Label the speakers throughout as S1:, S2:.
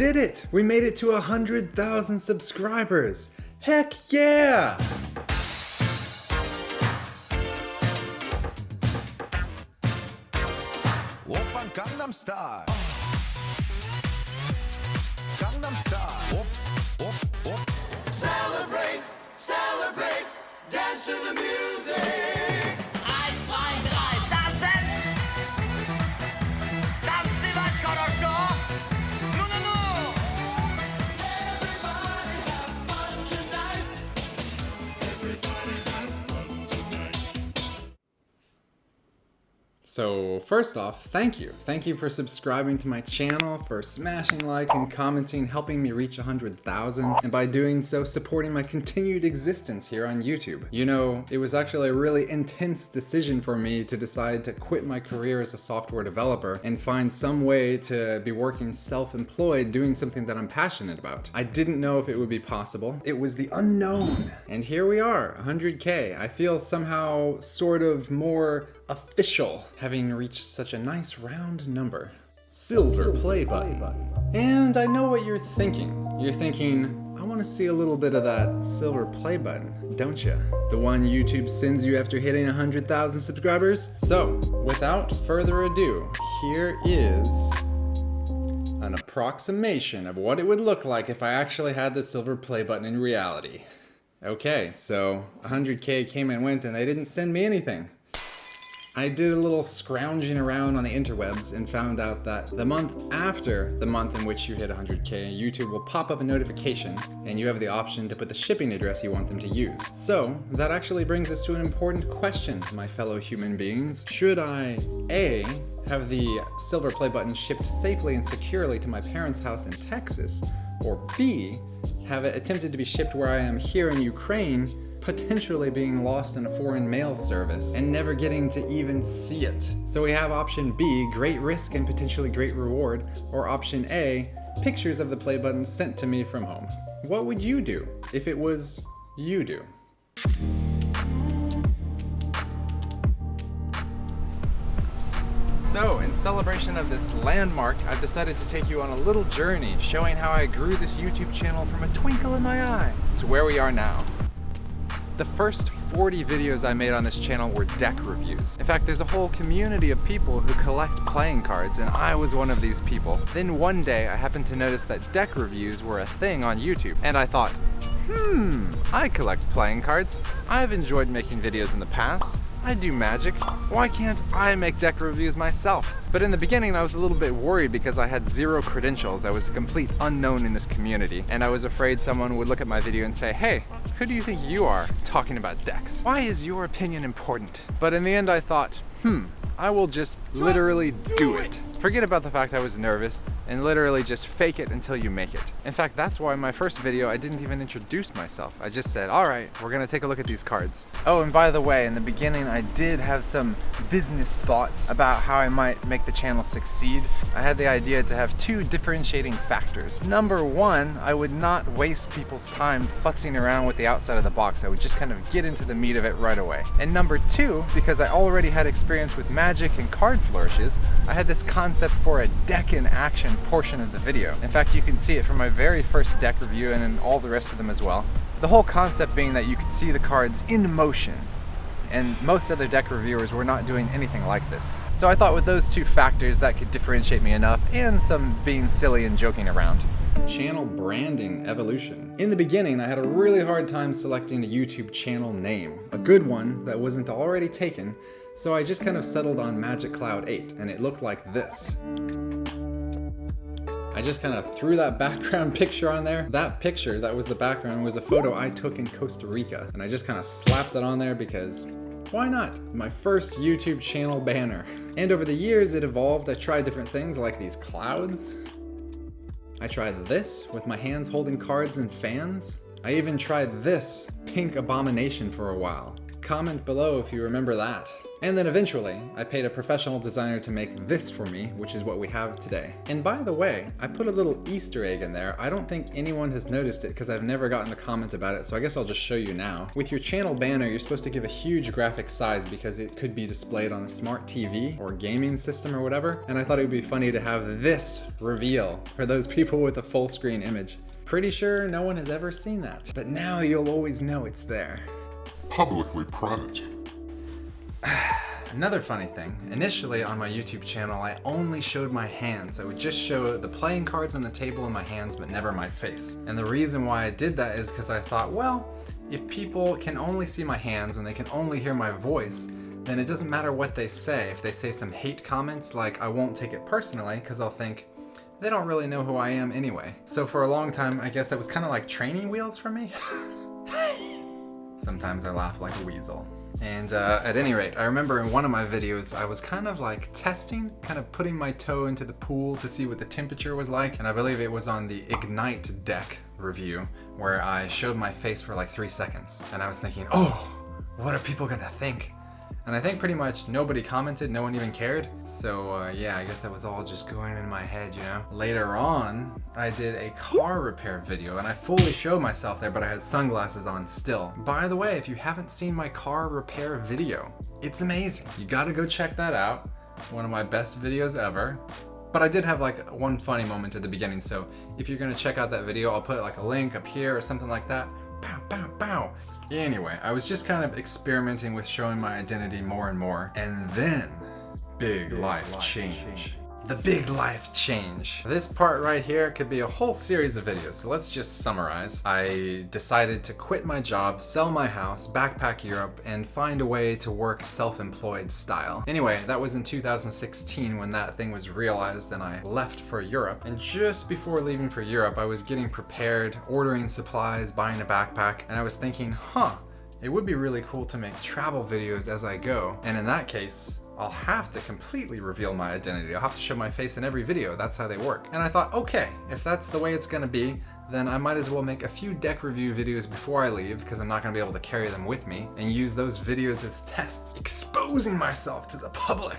S1: did it! We made it to 100,000 subscribers! Heck yeah!
S2: Oppan Gangnam Style. Gangnam Style. Op, op, op.
S3: Celebrate, celebrate, dance to the music.
S4: 1, 2, 3, tanzen! Dans i vart korotko! No, no, no!
S3: Everybody have fun tonight. Everybody have fun tonight.
S1: So first off, thank you. Thank you for subscribing to my channel, for smashing like and commenting, helping me reach 100,000, and by doing so, supporting my continued existence here on YouTube. You know, it was actually a really intense decision for me to decide to quit my career as a software developer and find some way to be working self-employed doing something that I'm passionate about. I didn't know if it would be possible. It was the unknown. And here we are, 100K. I feel somehow sort of more official, having reached such a nice round number. Silver play button. And I know what you're thinking. You're thinking, I want to see a little bit of that silver play button, don't you? The one YouTube sends you after hitting 100,000 subscribers? So, without further ado, here is an approximation of what it would look like if I actually had the silver play button in reality. Okay, so 100K came and went and they didn't send me anything. I did a little scrounging around on the interwebs and found out that the month after the month in which you hit 100K, YouTube will pop up a notification and you have the option to put the shipping address you want them to use. So that actually brings us to an important question, my fellow human beings. Should I, A, have the silver play button shipped safely and securely to my parents' house in Texas, or B, have it attempted to be shipped where I am here in Ukraine, potentially being lost in a foreign mail service and never getting to even see it? So we have option B, great risk and potentially great reward, or option A, pictures of the play button sent to me from home. What would you do if it was you do? So, in celebration of this landmark, I've decided to take you on a little journey showing how I grew this YouTube channel from a twinkle in my eye to where we are now. The first 40 videos I made on this channel were deck reviews. In fact, there's a whole community of people who collect playing cards, and I was one of these people. Then one day, I happened to notice that deck reviews were a thing on YouTube, and I thought, I collect playing cards. I've enjoyed making videos in the past. I do magic. Why can't I make deck reviews myself? But in the beginning, I was a little bit worried because I had zero credentials. I was a complete unknown in this community, and I was afraid someone would look at my video and say, hey, who do you think you are talking about decks? Why is your opinion important? But in the end, I thought, I will just literally do it. Forget about the fact I was nervous and literally just fake it until you make it. In fact, that's why in my first video I didn't even introduce myself. I just said, alright, we're gonna take a look at these cards. Oh, and by the way, in the beginning I did have some business thoughts about how I might make the channel succeed. I had the idea to have two differentiating factors. Number one, I would not waste people's time futzing around with the outside of the box. I would just kind of get into the meat of it right away. And number two, because I already had experience with magic and card flourishes, I had this concept for a deck in action portion of the video. In fact, you can see it from my very first deck review and in all the rest of them as well. The whole concept being that you could see the cards in motion, and most other deck reviewers were not doing anything like this. So I thought with those two factors that could differentiate me enough, and some being silly and joking around. Channel branding evolution. In the beginning, I had a really hard time selecting a YouTube channel name, a good one that wasn't already taken, so I just kind of settled on Magic Cloud 8, and it looked like this. I just kind of threw that background picture on there. That picture that was the background was a photo I took in Costa Rica, and I just kind of slapped it on there because why not? My first YouTube channel banner. And over the years it evolved. I tried different things like these clouds. I tried this with my hands holding cards and fans. I even tried this pink abomination for a while. Comment below if you remember that. And then eventually, I paid a professional designer to make this for me, which is what we have today. And by the way, I put a little Easter egg in there. I don't think anyone has noticed it because I've never gotten a comment about it, so I guess I'll just show you now. With your channel banner, you're supposed to give a huge graphic size because it could be displayed on a smart TV or gaming system or whatever, and I thought it would be funny to have this reveal for those people with a full screen image. Pretty sure no one has ever seen that, but now you'll always know it's there.
S5: Publicly private.
S1: Another funny thing, initially on my YouTube channel, I only showed my hands. I would just show the playing cards on the table in my hands, but never my face. And the reason why I did that is because I thought, well, if people can only see my hands and they can only hear my voice, then it doesn't matter what they say. If they say some hate comments, like, I won't take it personally, because I'll think, they don't really know who I am anyway. So for a long time, I guess that was kind of like training wheels for me. Sometimes I laugh like a weasel. And at any rate, I remember in one of my videos, I was kind of like testing, kind of putting my toe into the pool to see what the temperature was like. And I believe it was on the Ignite deck review where I showed my face for like 3 seconds. And I was thinking, oh, what are people gonna think? And I think pretty much nobody commented, no one even cared. So yeah, I guess that was all just going in my head, you know? Later on, I did a car repair video and I fully showed myself there, but I had sunglasses on still. By the way, if you haven't seen my car repair video, it's amazing. You gotta go check that out. One of my best videos ever. But I did have like one funny moment at the beginning, so if you're gonna check out that video, I'll put like a link up here or something like that. Pow, pow, pow. Anyway, I was just kind of experimenting with showing my identity more and more, and then big life change. The big life change. This part right here could be a whole series of videos, so let's just summarize. I decided to quit my job, sell my house, backpack Europe, and find a way to work self-employed style. Anyway, that was in 2016 when that thing was realized and I left for Europe. And just before leaving for Europe, I was getting prepared, ordering supplies, buying a backpack, and I was thinking, it would be really cool to make travel videos as I go. And in that case, I'll have to completely reveal my identity. I'll have to show my face in every video. That's how they work. And I thought, okay, if that's the way it's gonna be, then I might as well make a few deck review videos before I leave, because I'm not gonna be able to carry them with me, and use those videos as tests, exposing myself to the public.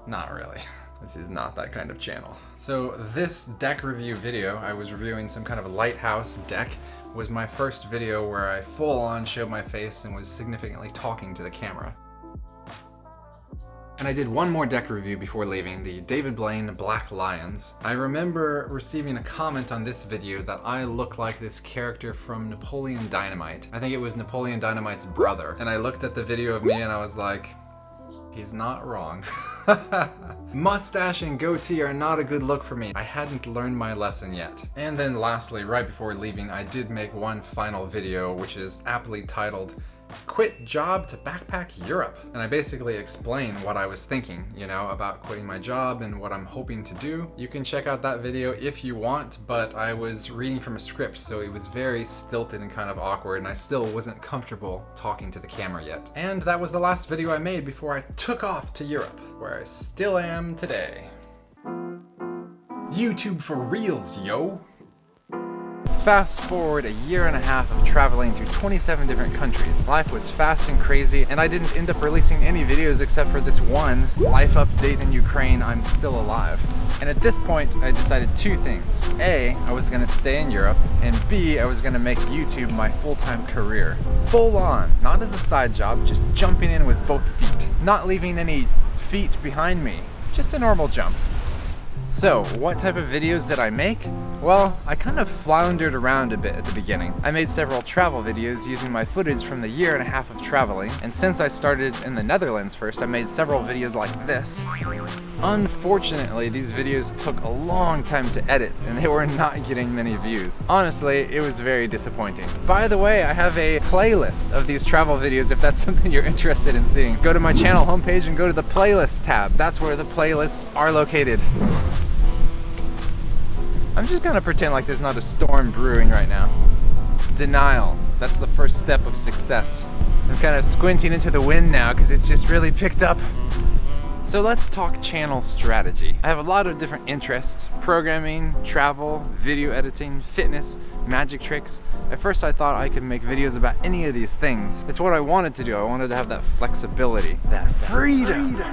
S1: Not really. This is not that kind of channel. So this deck review video, I was reviewing some kind of lighthouse deck, was my first video where I full on showed my face and was significantly talking to the camera. And I did one more deck review before leaving, the David Blaine Black Lions. I remember receiving a comment on this video that I look like this character from Napoleon Dynamite. I think it was Napoleon Dynamite's brother. And I looked at the video of me and I was like, he's not wrong. Mustache and goatee are not a good look for me. I hadn't learned my lesson yet. And then lastly, right before leaving, I did make one final video, which is aptly titled, Quit Job to Backpack Europe. And I basically explain what I was thinking, you know, about quitting my job and what I'm hoping to do. You can check out that video if you want, but I was reading from a script, so it was very stilted and kind of awkward, and I still wasn't comfortable talking to the camera yet. And that was the last video I made before I took off to Europe, where I still am today. YouTube for Realz, yo! Fast forward a year and a half of traveling through 27 different countries. Life was fast and crazy, and I didn't end up releasing any videos except for this one life update in Ukraine, I'm still alive. And at this point, I decided two things. A, I was gonna stay in Europe, and B, I was gonna make YouTube my full-time career. Full on, not as a side job, just jumping in with both feet. Not leaving any feet behind me, just a normal jump. So, what type of videos did I make? Well, I kind of floundered around a bit at the beginning. I made several travel videos using my footage from the year and a half of traveling, and since I started in the Netherlands first, I made several videos like this. Unfortunately, these videos took a long time to edit, and they were not getting many views. Honestly, it was very disappointing. By the way, I have a playlist of these travel videos if that's something you're interested in seeing. Go to my channel homepage and go to the playlist tab. That's where the playlists are located. I'm just gonna pretend like there's not a storm brewing right now. Denial. That's the first step of success. I'm kind of squinting into the wind now because it's just really picked up. So let's talk channel strategy. I have a lot of different interests: programming, travel, video editing, fitness, magic tricks. At first I thought I could make videos about any of these things. It's what I wanted to do. I wanted to have that flexibility, that freedom.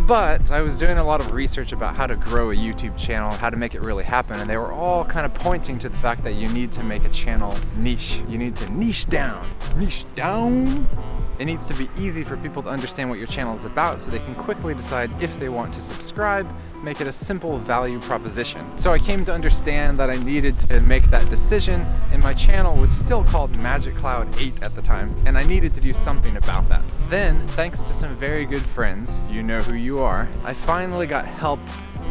S1: But I was doing a lot of research about how to grow a YouTube channel, how to make it really happen, and they were all kind of pointing to the fact that you need to make a channel niche. You need to niche down. Niche down? It needs to be easy for people to understand what your channel is about so they can quickly decide if they want to subscribe, make it a simple value proposition. So I came to understand that I needed to make that decision, and my channel was still called Magic Cloud 8 at the time, and I needed to do something about that. Then, thanks to some very good friends, you know who you are, I finally got help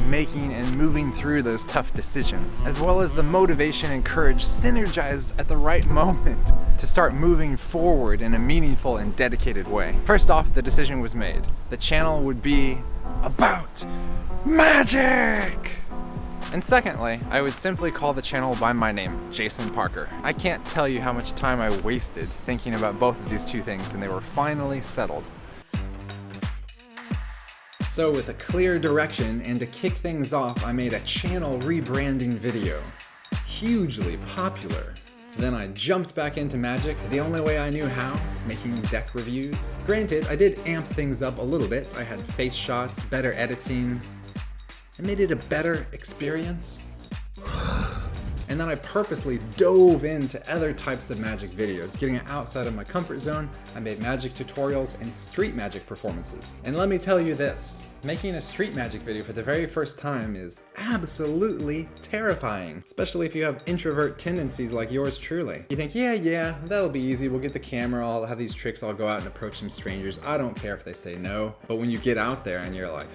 S1: making and moving through those tough decisions, as well as the motivation and courage synergized at the right moment to start moving forward in a meaningful and dedicated way. First off, the decision was made. The channel would be about magic! And secondly, I would simply call the channel by my name, Jason Parker. I can't tell you how much time I wasted thinking about both of these two things, and they were finally settled. So with a clear direction and to kick things off, I made a channel rebranding video. Hugely popular. Then I jumped back into Magic the only way I knew how, making deck reviews. Granted, I did amp things up a little bit. I had face shots, better editing. I made it a better experience. And then I purposely dove into other types of Magic videos, getting outside of my comfort zone. I made Magic tutorials and street Magic performances. And let me tell you this, making a street Magic video for the very first time is absolutely terrifying, especially if you have introvert tendencies like yours truly. You think, yeah, that'll be easy. We'll get the camera, I'll have these tricks, I'll go out and approach some strangers. I don't care if they say no. But when you get out there and you're like,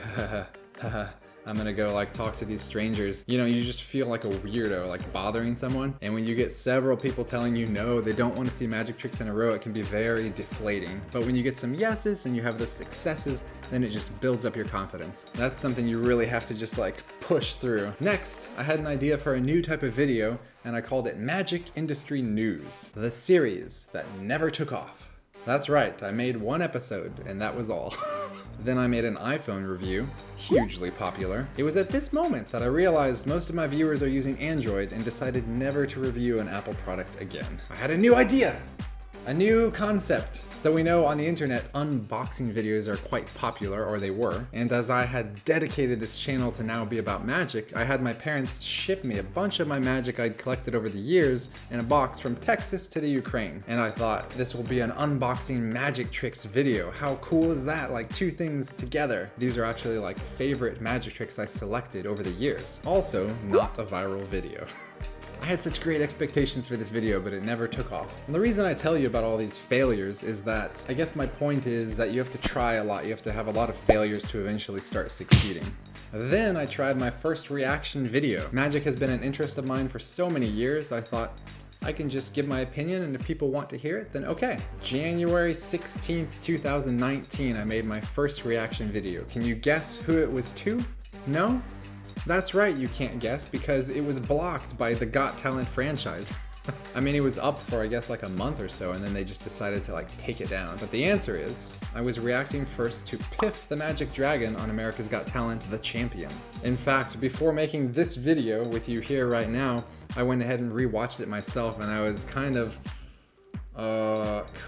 S1: I'm gonna go like talk to these strangers, you know, you just feel like a weirdo, like bothering someone. And when you get several people telling you no, they don't want to see magic tricks in a row, it can be very deflating. But when you get some yeses and you have those successes, then it just builds up your confidence. That's something you really have to just like push through. Next, I had an idea for a new type of video, and I called it Magic Industry News, the series that never took off. That's right, I made one episode, and that was all. Then I made an iPhone review, hugely popular. It was at this moment that I realized most of my viewers are using Android and decided never to review an Apple product again. I had a new idea! A new concept. So we know on the internet, unboxing videos are quite popular, or they were. And as I had dedicated this channel to now be about magic, I had my parents ship me a bunch of my magic I'd collected over the years in a box from Texas to the Ukraine. And I thought, this will be an unboxing magic tricks video. How cool is that? Like two things together. These are actually like favorite magic tricks I selected over the years. Also, not a viral video. I had such great expectations for this video, but it never took off. And the reason I tell you about all these failures is that, I guess my point is that you have to try a lot. You have to have a lot of failures to eventually start succeeding. Then I tried my first reaction video. Magic has been an interest of mine for so many years, I thought, I can just give my opinion, and if people want to hear it, then okay. January 16th, 2019, I made my first reaction video. Can you guess who it was to? No? That's right, you can't guess, because it was blocked by the Got Talent franchise. I mean, it was up for I guess like a month or so, and then they just decided to like take it down. But the answer is, I was reacting first to Piff the Magic Dragon on America's Got Talent, The Champions. In fact, before making this video with you here right now, I went ahead and rewatched it myself, and I was kind of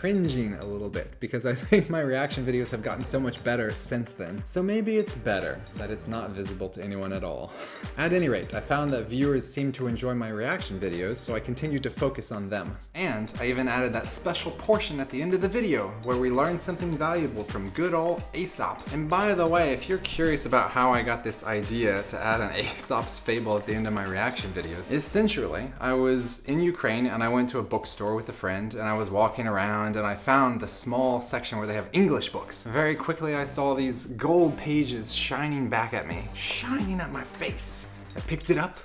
S1: cringing a little bit, because I think my reaction videos have gotten so much better since then. So maybe it's better that it's not visible to anyone at all. At any rate, I found that viewers seemed to enjoy my reaction videos, so I continued to focus on them. And I even added that special portion at the end of the video where we learned something valuable from good old Aesop. And by the way, if you're curious about how I got this idea to add an Aesop's Fable at the end of my reaction videos, essentially, I was in Ukraine and I went to a bookstore with a friend, and I was walking around and I found the small section where they have English books. Very quickly I saw these gold pages shining back at me, shining at my face. I picked it up,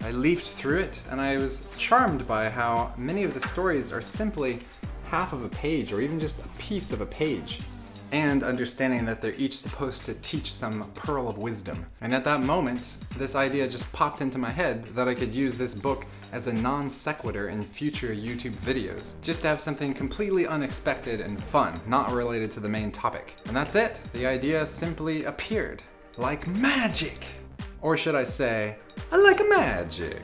S1: I leafed through it, and I was charmed by how many of the stories are simply half of a page or even just a piece of a page. And understanding that they're each supposed to teach some pearl of wisdom. And at that moment, this idea just popped into my head that I could use this book as a non sequitur in future YouTube videos. Just to have something completely unexpected and fun, not related to the main topic. And that's it. The idea simply appeared. Like magic! Or should I say, like magic.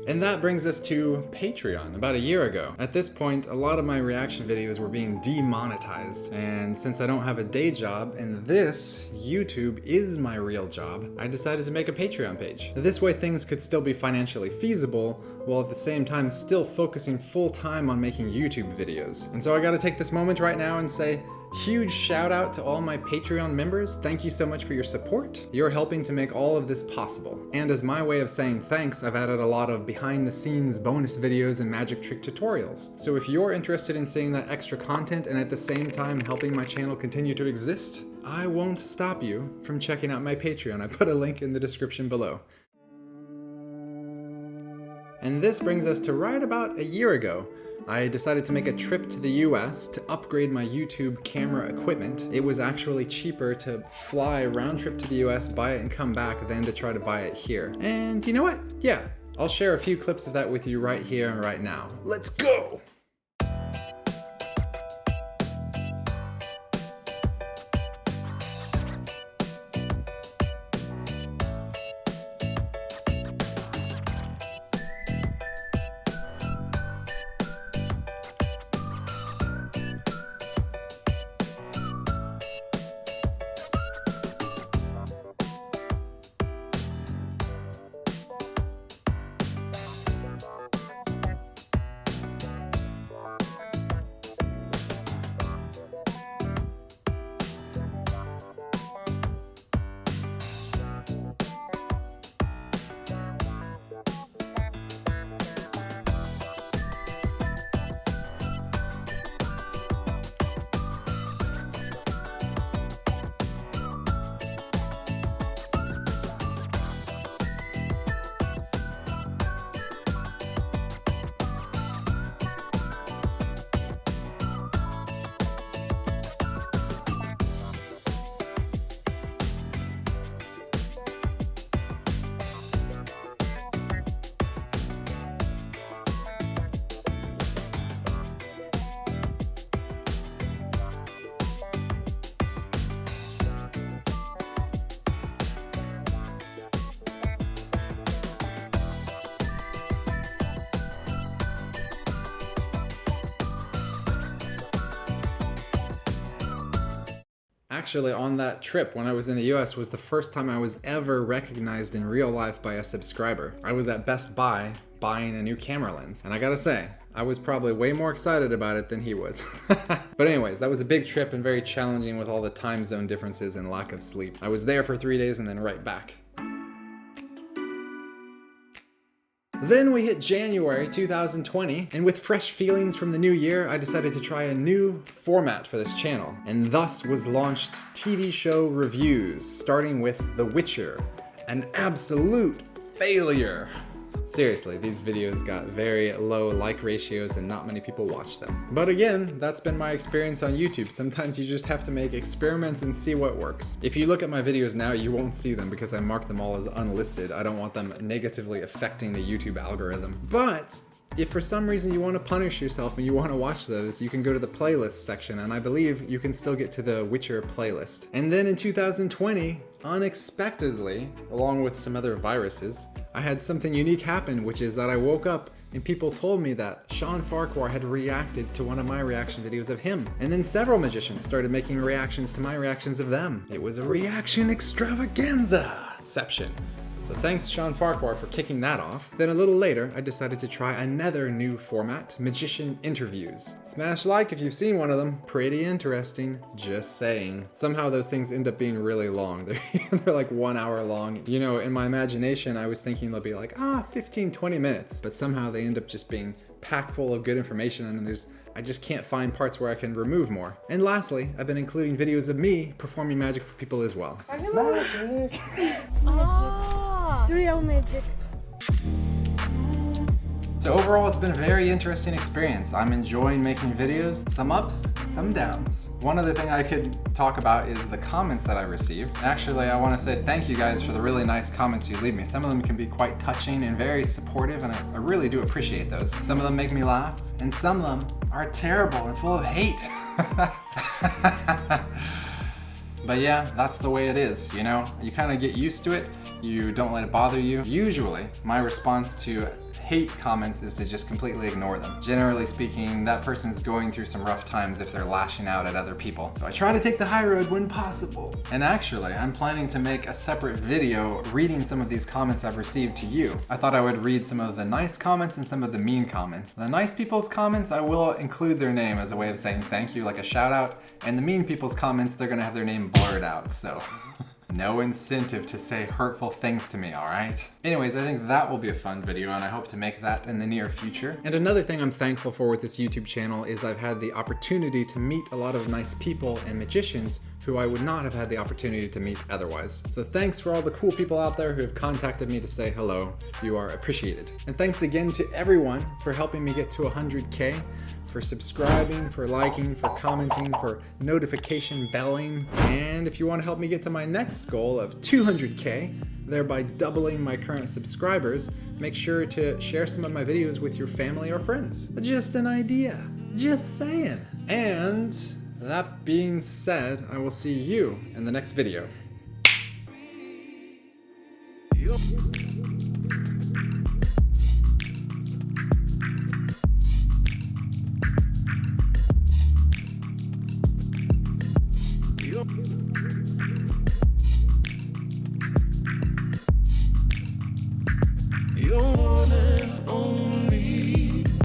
S1: And that brings us to Patreon, about a year ago. At this point, a lot of my reaction videos were being demonetized, and since I don't have a day job, and this, YouTube, is my real job, I decided to make a Patreon page. This way things could still be financially feasible, while at the same time still focusing full time on making YouTube videos. And so I gotta take this moment right now and say, huge shout out to all my Patreon members. Thank you so much for your support. You're helping to make all of this possible. And as my way of saying thanks, I've added a lot of behind the scenes bonus videos and magic trick tutorials. So if you're interested in seeing that extra content and at the same time helping my channel continue to exist, I won't stop you from checking out my Patreon. I put a link in the description below. And this brings us to right about a year ago. I decided to make a trip to the US to upgrade my YouTube camera equipment. It was actually cheaper to fly round trip to the US, buy it and come back than to try to buy it here. And you know what? Yeah, I'll share a few clips of that with you right here and right now. Let's go! Actually, on that trip when I was in the US was the first time I was ever recognized in real life by a subscriber. I was at Best Buy buying a new camera lens, and I gotta say, I was probably way more excited about it than he was. But anyways, that was a big trip and very challenging with all the time zone differences and lack of sleep. I was there for 3 days and then right back. Then we hit January 2020, and with fresh feelings from the new year, I decided to try a new format for this channel, and thus was launched TV show reviews, starting with The Witcher, an absolute failure. Seriously, these videos got very low like ratios and not many people watch them. But again, that's been my experience on YouTube. Sometimes you just have to make experiments and see what works. If you look at my videos now, you won't see them because I marked them all as unlisted. I don't want them negatively affecting the YouTube algorithm. But if for some reason you want to punish yourself and you want to watch those, you can go to the playlist section, and I believe you can still get to the Witcher playlist. And then in 2020, unexpectedly, along with some other viruses, I had something unique happen, which is that I woke up and people told me that Sean Farquhar had reacted to one of my reaction videos of him. And then several magicians started making reactions to my reactions of them. It was a reaction extravaganza! Inception. So thanks Sean Farquhar for kicking that off. Then a little later, I decided to try another new format, magician interviews. Smash like if you've seen one of them. Pretty interesting, just saying. Somehow those things end up being really long. They're like 1 hour long. You know, in my imagination, I was thinking they'll be like, 15, 20 minutes. But somehow they end up just being packed full of good information, and I just can't find parts where I can remove more. And lastly, I've been including videos of me performing magic for people as well.
S6: Magic. It's magic. It's real magic.
S1: So overall, it's been a very interesting experience. I'm enjoying making videos, some ups, some downs. One other thing I could talk about is the comments that I received. And actually, I want to say thank you guys for the really nice comments you leave me. Some of them can be quite touching and very supportive, and I really do appreciate those. Some of them make me laugh, and some of them are terrible and full of hate. But yeah, that's the way it is, you know? You kind of get used to it, you don't let it bother you. Usually, my response to hate comments is to just completely ignore them. Generally speaking, that person's going through some rough times if they're lashing out at other people. So I try to take the high road when possible. And actually, I'm planning to make a separate video reading some of these comments I've received to you. I thought I would read some of the nice comments and some of the mean comments. The nice people's comments, I will include their name as a way of saying thank you, like a shout out. And the mean people's comments, they're gonna have their name blurred out, so. No incentive to say hurtful things to me, alright? Anyways, I think that will be a fun video and I hope to make that in the near future. And another thing I'm thankful for with this YouTube channel is I've had the opportunity to meet a lot of nice people and magicians who I would not have had the opportunity to meet otherwise. So thanks for all the cool people out there who have contacted me to say hello. You are appreciated. And thanks again to everyone for helping me get to 100K, for subscribing, for liking, for commenting, for notification belling. And if you want to help me get to my next goal of 200K, thereby doubling my current subscribers, make sure to share some of my videos with your family or friends. Just an idea, just saying. And that being said, I will see you in the next video.
S2: Yo.